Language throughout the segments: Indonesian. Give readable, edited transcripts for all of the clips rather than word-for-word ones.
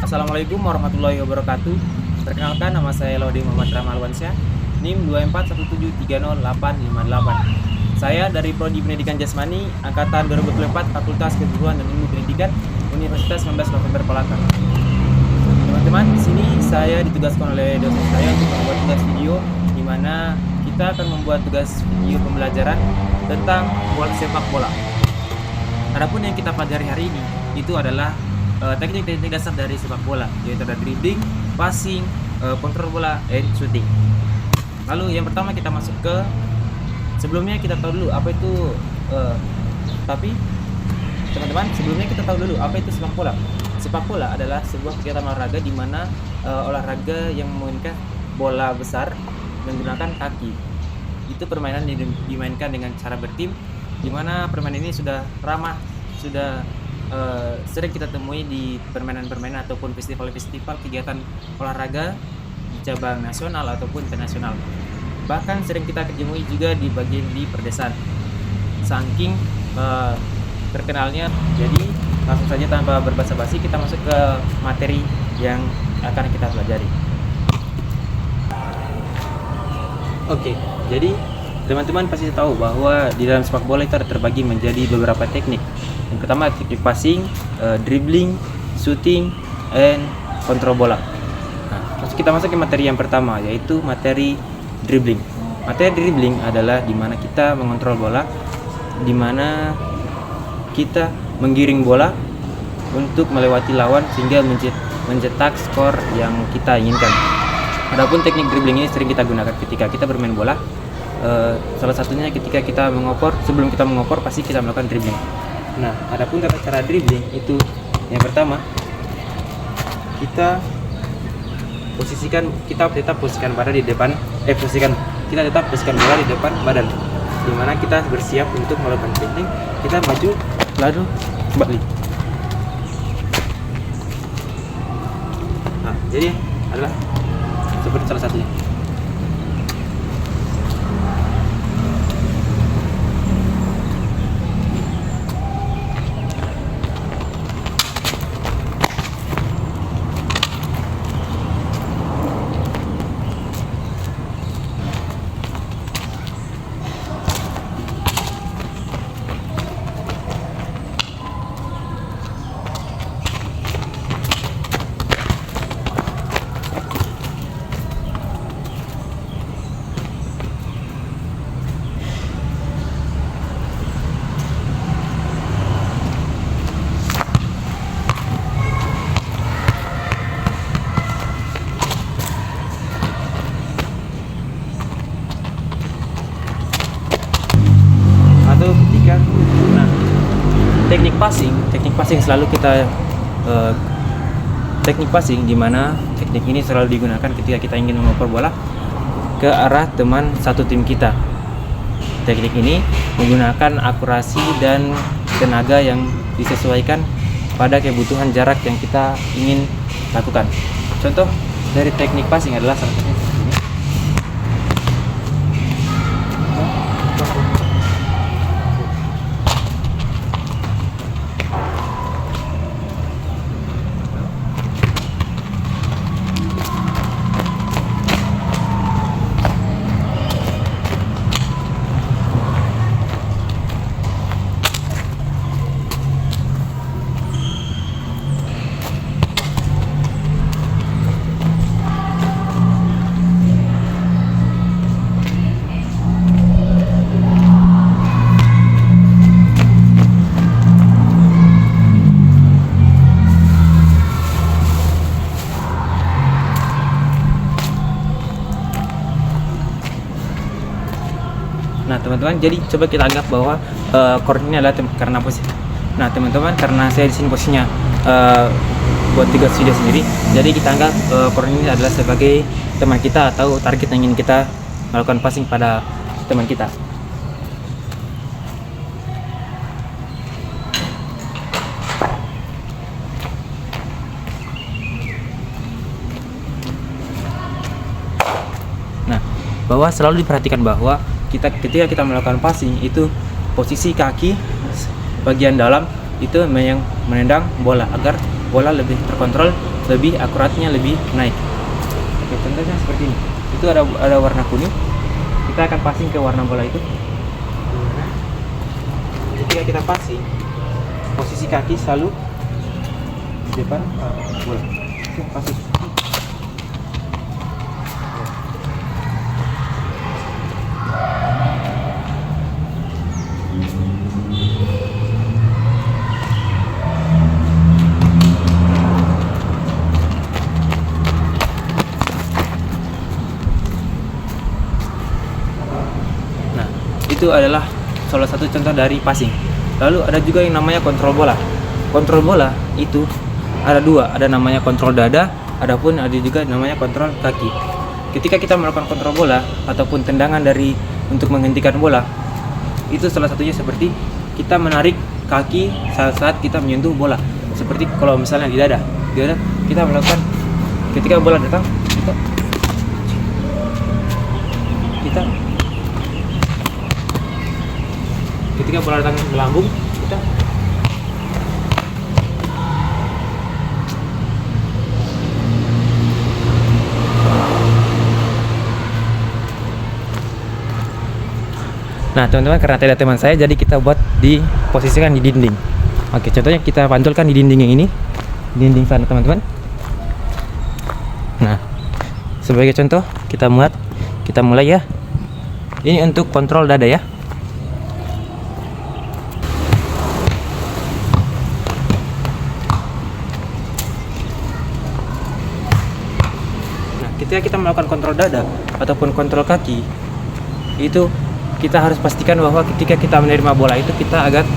Assalamualaikum warahmatullahi wabarakatuh. Perkenalkan, nama saya Laude Muhammad Ramal Wansyah, NIM 241730858. Saya dari Prodi Pendidikan Jasmani Angkatan 2024 Fakultas Keguruan dan Ilmu Pendidikan Universitas 19 November Palaka. Teman-teman, di sini saya ditugaskan oleh dosen saya untuk membuat tugas video di mana kita akan membuat tugas video pembelajaran tentang sepak bola. Adapun yang kita pelajari hari ini itu adalah teknik-teknik dasar dari sepak bola, yaitu ada dribbling, passing, kontrol bola, and shooting. Lalu yang pertama kita masuk ke sebelumnya kita tahu dulu apa itu tapi teman-teman, sebelumnya kita tahu dulu apa itu sepak bola. Sepak bola adalah sebuah kegiatan olahraga di mana olahraga yang memainkan bola besar menggunakan kaki. Itu permainan yang dimainkan dengan cara bertim, di mana permainan ini sudah ramah, sudah sering kita temui di permainan-permainan ataupun festival-festival kegiatan olahraga di cabang nasional ataupun internasional. Bahkan sering kita temui juga di bagian di perdesaan. Saking terkenalnya, jadi langsung saja tanpa berbasa-basi kita masuk ke materi yang akan kita pelajari. Oke, jadi teman-teman pasti tahu bahwa di dalam sepak bola itu ada terbagi menjadi beberapa teknik. Yang pertama teknik passing, dribbling, shooting, and kontrol bola. Nah, kita masuk ke materi yang pertama, yaitu materi dribbling. Materi dribbling adalah di mana kita mengontrol bola, di mana kita menggiring bola untuk melewati lawan sehingga mencetak skor yang kita inginkan. Adapun teknik dribbling ini sering kita gunakan ketika kita bermain bola. Salah satunya ketika kita mengoper, sebelum kita mengoper pasti kita melakukan dribbling. Nah, adapun tata cara dribbling itu yang pertama kita tetap posisikan badan di depan, kita tetap posisikan bola di depan badan, di mana kita bersiap untuk melakukan dribbling. Kita maju lalu kembali. Nah, jadi adalah seperti salah satunya. Nah, teknik passing selalu kita teknik passing di mana teknik ini selalu digunakan ketika kita ingin mengoper bola ke arah teman satu tim kita. Teknik ini menggunakan akurasi dan tenaga yang disesuaikan pada kebutuhan jarak yang kita ingin lakukan. Contoh dari teknik passing adalah salah satunya seperti ini. Nah teman-teman, jadi coba kita anggap bahwa chord ini adalah karena posisi. Nah teman-teman, karena saya di sini posisinya buat tugas video sendiri, jadi kita anggap chord ini adalah sebagai teman kita atau target yang ingin kita melakukan passing pada teman kita. Nah, bahwa selalu diperhatikan bahwa ketika kita melakukan passing itu posisi kaki bagian dalam itu yang menendang bola agar bola lebih terkontrol lebih akuratnya lebih naik. Oke, contohnya seperti ini. Itu ada warna kuning. Kita akan passing ke warna bola itu. Ketika kita passing, posisi kaki selalu di depan bola. Oke, passing. Itu adalah salah satu contoh dari passing. Lalu ada juga yang namanya kontrol bola. Kontrol bola itu ada dua, ada namanya kontrol dada, adapun ada juga namanya kontrol kaki. Ketika kita melakukan kontrol bola ataupun tendangan untuk menghentikan bola, itu salah satunya seperti kita menarik kaki saat kita menyentuh bola. Seperti kalau misalnya di dada kita melakukan ketika bola datang, ketika bola datang melambung, kita nah teman-teman, karena tidak teman saya, jadi kita buat diposisikan di dinding. Oke, contohnya kita pantulkan di dinding yang ini, dinding sana teman-teman. Nah, sebagai contoh kita mulai ya. Ini untuk kontrol dada ya. Ketika kita melakukan kontrol dada ataupun kontrol kaki, itu kita harus pastikan bahwa ketika kita menerima bola itu kita agak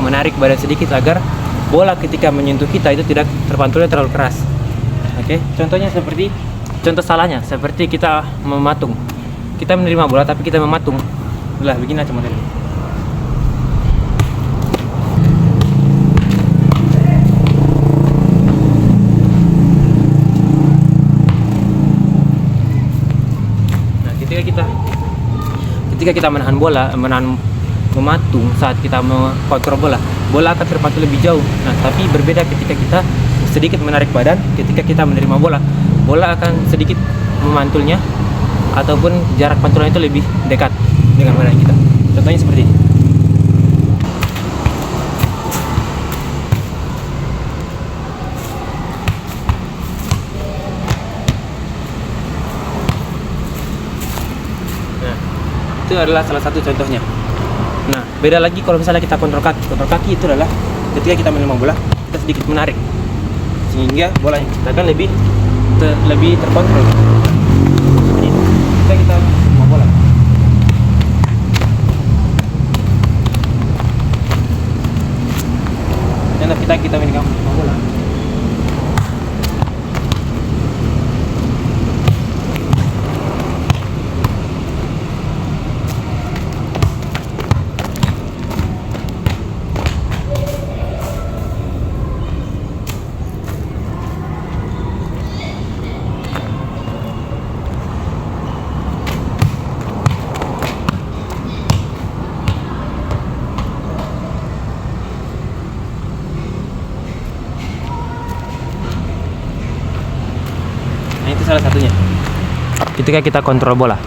menarik badan sedikit agar bola ketika menyentuh kita itu tidak terpantulnya terlalu keras. Oke, contoh salahnya seperti kita mematung. Kita menerima bola tapi kita mematung. Lah, begini aja modelnya. Ketika kita mematung saat kita mengontrol bola akan terpantul lebih jauh. Nah, tapi berbeda ketika kita sedikit menarik badan, ketika kita menerima bola akan sedikit memantulnya ataupun jarak pantulan itu lebih dekat dengan badan kita. Contohnya seperti ini. Itu adalah salah satu contohnya. Nah, beda lagi kalau misalnya kita kontrol kaki. Kontrol kaki itu adalah ketika kita menerima bola, kita sedikit menarik sehingga bola kita akan lebih terkontrol. Seperti ini. Kita menerima bola. Dan kita menerima bola. Nah, itu salah satunya ketika kita kontrol bola.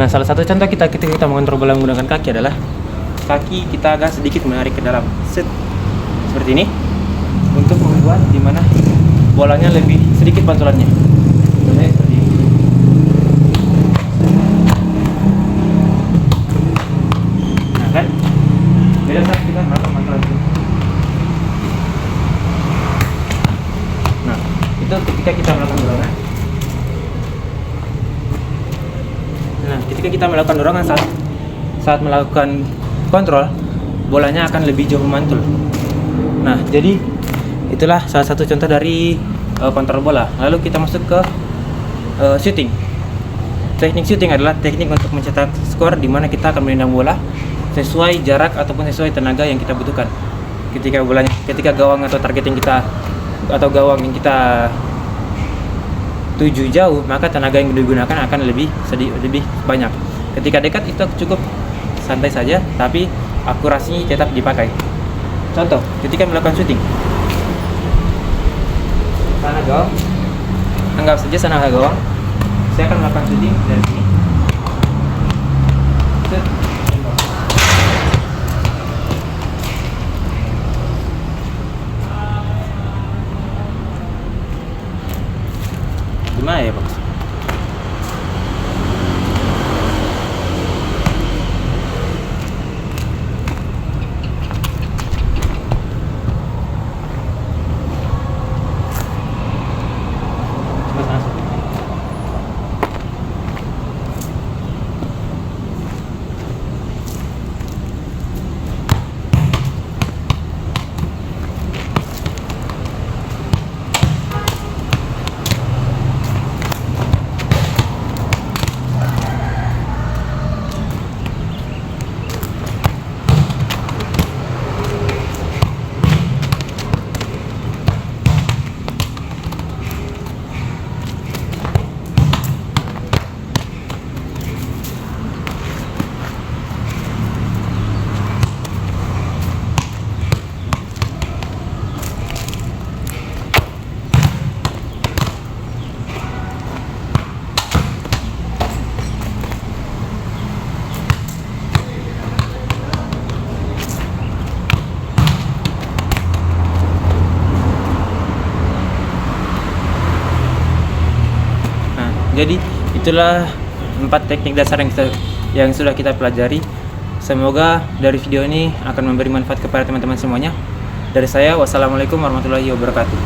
Nah, salah satu contoh ketika kita mengontrol bola menggunakan kaki adalah kaki kita agak sedikit menarik ke dalam, seperti ini, untuk membuat dimana bolanya lebih sedikit pantulannya. Contohnya seperti ini. Nah, kan beda saat kita melakukan pantulan ini. Nah, itu ketika kita melakukan dorongan. Nah, ketika kita melakukan dorongan saat melakukan kontrol, bolanya akan lebih jauh memantul. Nah, jadi itulah salah satu contoh dari kontrol bola. Lalu kita masuk ke shooting. Teknik shooting adalah teknik untuk mencetak skor di mana kita akan menendang bola sesuai jarak ataupun sesuai tenaga yang kita butuhkan. Ketika gawang atau target yang kita atau gawang yang kita tuju jauh, maka tenaga yang digunakan akan lebih banyak. Ketika dekat itu cukup santai saja, tapi akurasi tetap dipakai. Contoh, ketika melakukan syuting, sana gawang, anggap saja sana gawang, saya akan melakukan syuting dari sini. Set. Gimana ya, Bang? Jadi itulah 4 teknik dasar yang sudah kita pelajari. Semoga dari video ini akan memberi manfaat kepada teman-teman semuanya. Dari saya, wassalamualaikum warahmatullahi wabarakatuh.